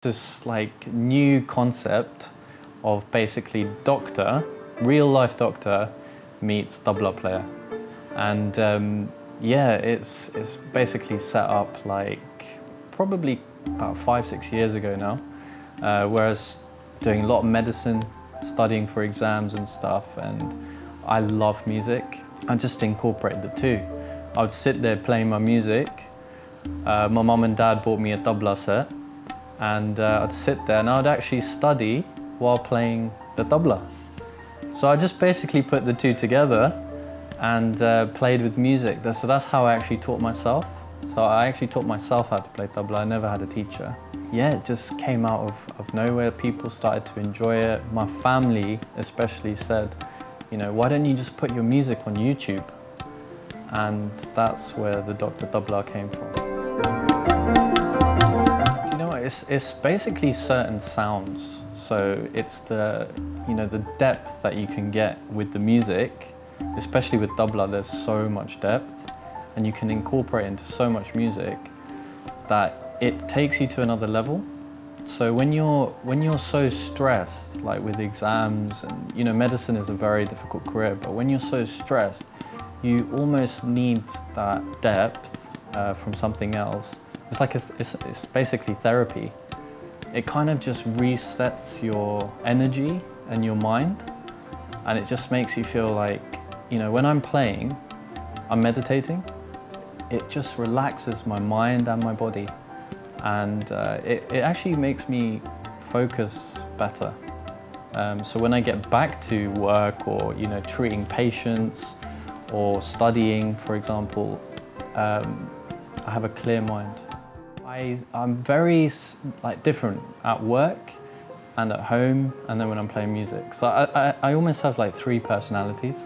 This like new concept of basically doctor, real life doctor meets tabla player. And yeah, it's basically set up like probably about 5-6 years ago now, whereas doing a lot of medicine, studying for exams and stuff, and I love music. I just incorporated the two. I would sit there playing my music. My mum and dad bought me a tabla set, and I'd sit there and I'd actually study while playing the tabla. So I just basically put the two together and played with music. So that's how I actually taught myself. So I actually taught myself how to play tabla. I never had a teacher. Yeah, it just came out of nowhere. People started to enjoy it. My family especially said, you know, why don't you just put your music on YouTube? And that's where the Dr Doppler came from. Do you know what? It's basically certain sounds. So it's the depth that you can get with the music, especially with tabla. There's so much depth, and you can incorporate into so much music that it takes you to another level. So when you're so stressed, like with exams, and medicine is a very difficult career, but when you're so stressed, you almost need that depth from something else. It's like it's basically therapy. It kind of just resets your energy and your mind, and it just makes you feel like, when I'm playing, I'm meditating. It just relaxes my mind and my body, and it actually makes me focus better. So when I get back to work, or treating patients or studying, for example, I have a clear mind. I'm very different at work and at home, and then when I'm playing music. So I almost have like 3 personalities.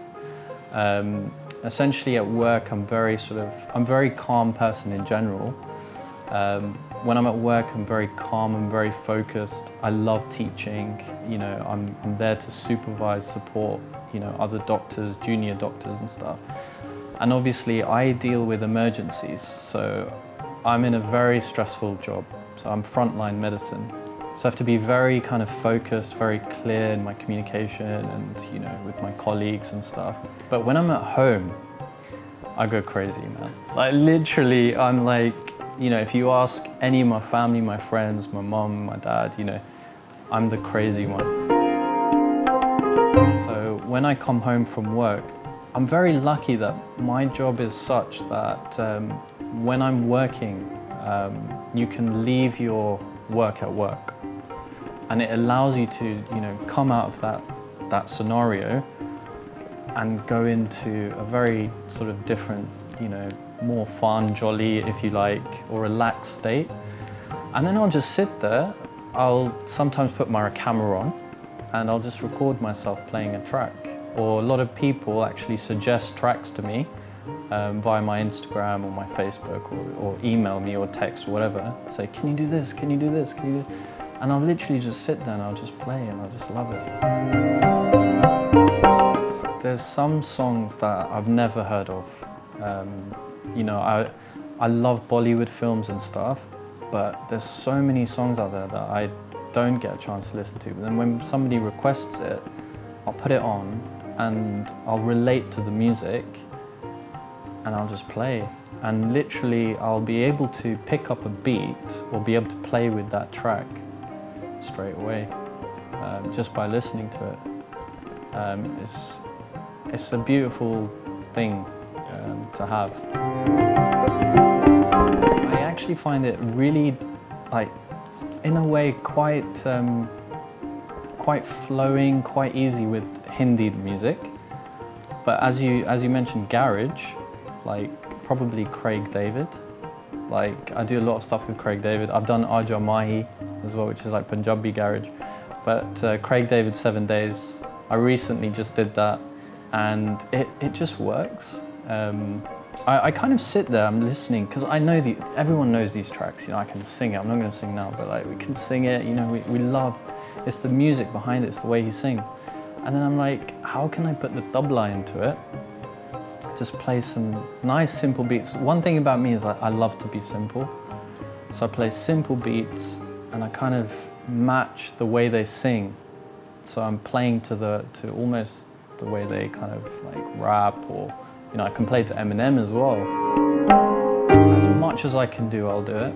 Essentially at work, I'm very calm person in general. When I'm at work, I'm very calm, I'm very focused. I love teaching. I'm there to supervise, support, other doctors, junior doctors and stuff. And obviously I deal with emergencies, so I'm in a very stressful job. So I'm frontline medicine. So I have to be very kind of focused, very clear in my communication and, with my colleagues and stuff. But when I'm at home, I go crazy, man. Like literally, I'm like, if you ask any of my family, my friends, my mom, my dad, I'm the crazy one. So when I come home from work, I'm very lucky that my job is such that when I'm working, you can leave your work at work. And it allows you to, come out of that scenario and go into a very sort of different, more fun, jolly, if you like, or relaxed state. And then I'll just sit there. I'll sometimes put my camera on and I'll just record myself playing a track. Or a lot of people actually suggest tracks to me via my Instagram or my Facebook, or email me or text or whatever. Say, can you do this? Can you do this? Can you do? And I'll literally just sit there and I'll just play and I'll just love it. There's some songs that I've never heard of. I love Bollywood films and stuff, but there's so many songs out there that I don't get a chance to listen to. But then when somebody requests it, I'll put it on and I'll relate to the music and I'll just play. And literally I'll be able to pick up a beat or be able to play with that track straight away, just by listening to it. It's a beautiful thing to have. I actually find it really, in a way, quite flowing, quite easy with Hindi music. But as you mentioned, garage, probably Craig David. I do a lot of stuff with Craig David. I've done Aja Mahi as well, which is like Punjabi garage. But Craig David 7 Days, I recently just did that, and it just works. I kind of sit there, I'm listening, because I know everyone knows these tracks. I can sing it. I'm not going to sing now, but we can sing it. We love. It's the music behind it. It's the way he sings. And then I'm like, how can I put the tabla into it? Just play some nice simple beats. One thing about me is I love to be simple. So I play simple beats and I kind of match the way they sing. So I'm playing to almost the way they kind of like rap, or I can play to Eminem as well. As much as I can do, I'll do it.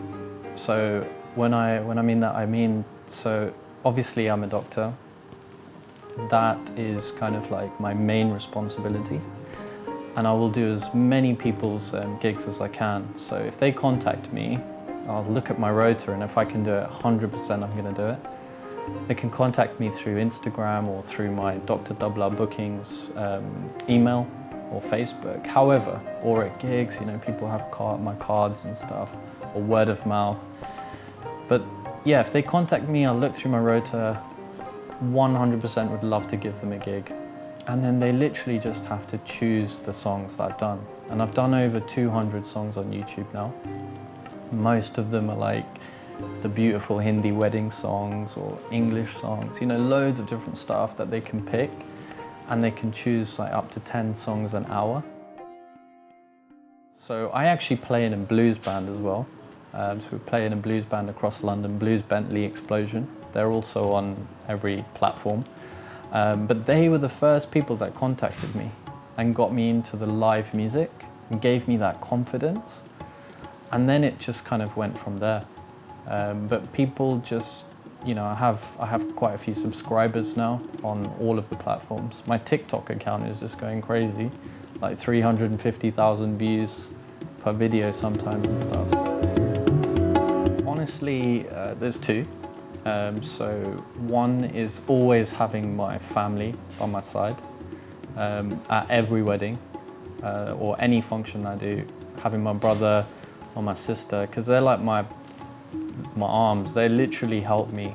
So when I mean that, I mean, so obviously I'm a doctor. That is kind of like my main responsibility. And I will do as many people's gigs as I can. So if they contact me, I'll look at my rota, and if I can do it 100%, I'm going to do it. They can contact me through Instagram or through my Dr Doppler bookings email or Facebook. However, or at gigs, people have my cards and stuff, or word of mouth. But yeah, if they contact me, I'll look through my rota. 100% would love to give them a gig. And then they literally just have to choose the songs that I've done. And I've done over 200 songs on YouTube now. Most of them are like the beautiful Hindi wedding songs or English songs, loads of different stuff that they can pick, and they can choose like up to 10 songs an hour. So I actually play in a blues band as well. So we play in a blues band across London, Blues Bentley Explosion. They're also on every platform. But they were the first people that contacted me and got me into the live music and gave me that confidence. And then it just kind of went from there. But people just, I have quite a few subscribers now on all of the platforms. My TikTok account is just going crazy, like 350,000 views per video sometimes and stuff. Honestly, there's two. So one is always having my family by my side at every wedding or any function I do, having my brother or my sister, because they're like my arms. They literally help me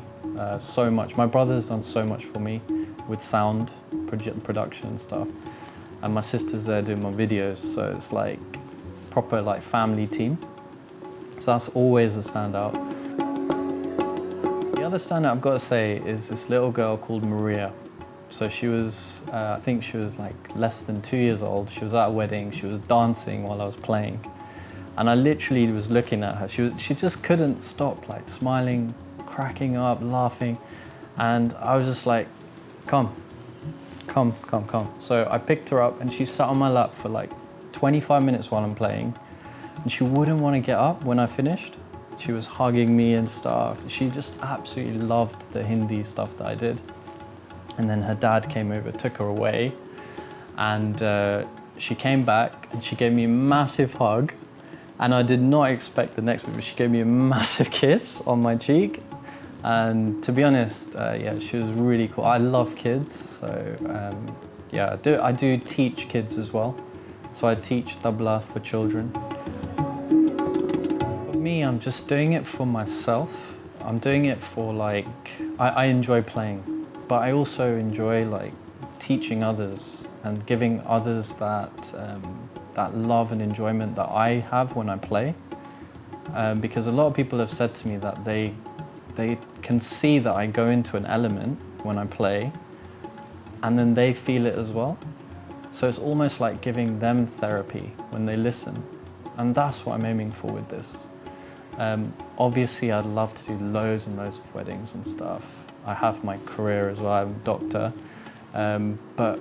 so much. My brother's done so much for me with sound production and stuff, and my sister's there doing my videos, so it's like proper like family team. So that's always a standout. The other standout I've got to say is this little girl called Maria. So she was, I think she was like less than 2 years old. She was at a wedding, she was dancing while I was playing. And I literally was looking at her. She just couldn't stop, like smiling, cracking up, laughing. And I was just like, come. So I picked her up and she sat on my lap for like 25 minutes while I'm playing. And she wouldn't want to get up when I finished. She was hugging me and stuff. She just absolutely loved the Hindi stuff that I did. And then her dad came over, took her away. And she came back and she gave me a massive hug. And I did not expect the next week, but she gave me a massive kiss on my cheek. And to be honest, yeah, she was really cool. I love kids, so yeah, I do teach kids as well. So I teach Tabla for children. For me, I'm just doing it for myself. I'm doing it for like, I enjoy playing, but I also enjoy like teaching others and giving others that that love and enjoyment that I have when I play. Because a lot of people have said to me that they can see that I go into an element when I play, and then they feel it as well. So it's almost like giving them therapy when they listen. And that's what I'm aiming for with this. Obviously, I'd love to do loads and loads of weddings and stuff. I have my career as well, I'm a doctor. But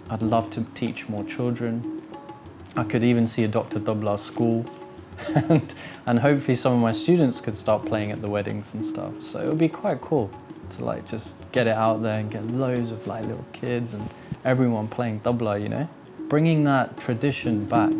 I'd love to teach more children. I could even see a Dr Doppler school. and hopefully some of my students could start playing at the weddings and stuff. So it would be quite cool to like just get it out there and get loads of like little kids and everyone playing tabla, you know? Bringing that tradition back.